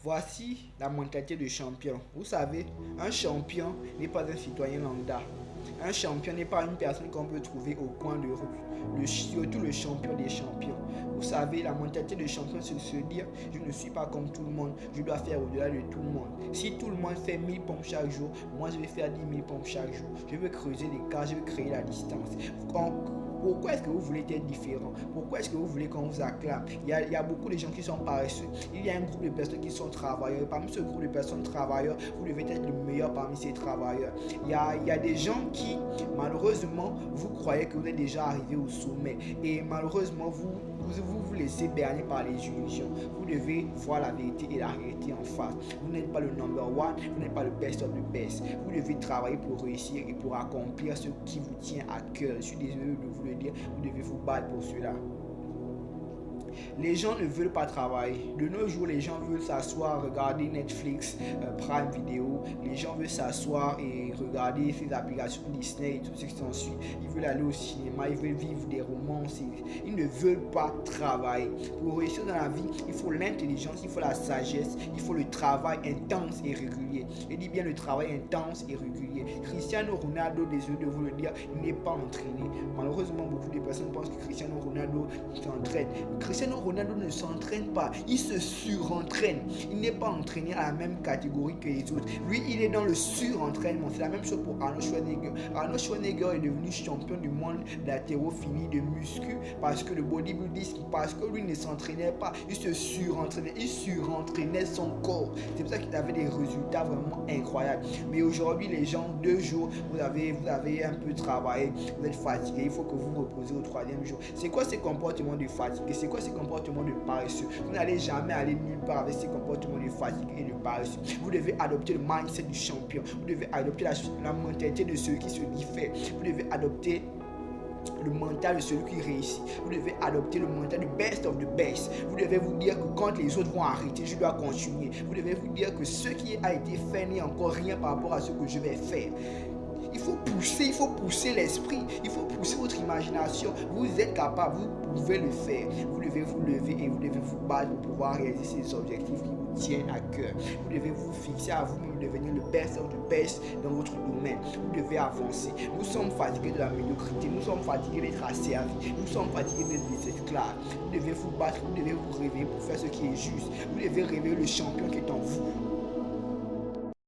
Voici la mentalité de champion. Vous savez, un champion n'est pas un citoyen lambda. Un champion n'est pas une personne qu'on peut trouver au coin de rue. Surtout le champion des champions. Vous savez, la mentalité de champion, c'est de se dire, je ne suis pas comme tout le monde, je dois faire au-delà de tout le monde. Si tout le monde fait 1000 pompes chaque jour, moi je vais faire 10 000 pompes chaque jour. Je veux creuser l'écart, je veux créer la distance. Pourquoi est-ce que vous voulez être différent? Pourquoi est-ce que vous voulez qu'on vous acclame? Il y a beaucoup de gens qui sont paresseux. Il y a un groupe de personnes qui sont travailleurs. Et parmi ce groupe de personnes travailleurs, vous devez être le meilleur parmi ces travailleurs. Il y a des gens qui, malheureusement, vous croyez que vous êtes déjà arrivé au sommet. Et malheureusement, vous laissez berner par les illusions. Vous devez voir la vérité et la réalité en face. Vous n'êtes pas le number one, vous n'êtes pas le best of the best. Vous devez travailler pour réussir et pour accomplir ce qui vous tient à cœur. Je suis désolé de vous le dire, vous devez vous battre pour cela. Les gens ne veulent pas travailler. De nos jours, les gens veulent s'asseoir, regarder Netflix, Prime Video. Les gens veulent s'asseoir et regarder ces applications Disney et tout ce qui s'ensuit. Ils veulent aller au cinéma, ils veulent vivre des romances. Ils ne veulent pas travailler. Pour réussir dans la vie, il faut l'intelligence, il faut la sagesse, il faut le travail intense et régulier. Je dis bien le travail intense et régulier. Cristiano Ronaldo, désolé de vous le dire, il n'est pas entraîné. Malheureusement, beaucoup de personnes pensent que Cristiano Ronaldo s'entraîne. Cristiano Ronaldo ne s'entraîne pas, il se surentraîne. Il n'est pas entraîné à la même catégorie que les autres. Lui, il est dans le surentraînement. C'est la même chose pour Arnold Schwarzenegger. Arnold Schwarzenegger est devenu champion du monde d'haltérophilie, de muscu, parce que le bodybuilding, parce que lui ne s'entraînait pas, il se surentraînait. Il surentraînait son corps. C'est pour ça qu'il avait des résultats vraiment incroyables. Mais aujourd'hui, les gens, 2 jours, vous avez un peu travaillé, vous êtes fatigué, il faut que vous reposez au 3e jour. C'est quoi ces comportements de fatigue? C'est quoi ces comportements de paresseux? Vous n'allez jamais aller nulle part avec ces comportements de fatigue et de paresseux. Vous devez adopter le mindset du champion. Vous devez adopter la mentalité de celui qui se diffère. Vous devez adopter le mental de celui qui réussit. Vous devez adopter le mental du best of the best. Vous devez vous dire que quand les autres vont arrêter, je dois continuer. Vous devez vous dire que ce qui a été fait n'est encore rien par rapport à ce que je vais faire. Il faut pousser l'esprit, il faut pousser votre imagination. Vous êtes capable, vous pouvez le faire. Vous devez vous lever et vous devez vous battre pour pouvoir réaliser ces objectifs qui vous tiennent à cœur. Vous devez vous fixer à vous-même devenir le best of the best dans votre domaine. Vous devez avancer. Nous sommes fatigués de la médiocrité, nous sommes fatigués d'être asservis, nous sommes fatigués d'être des esclaves. Vous devez vous battre, vous devez vous réveiller pour faire ce qui est juste. Vous devez réveiller le champion qui est en vous.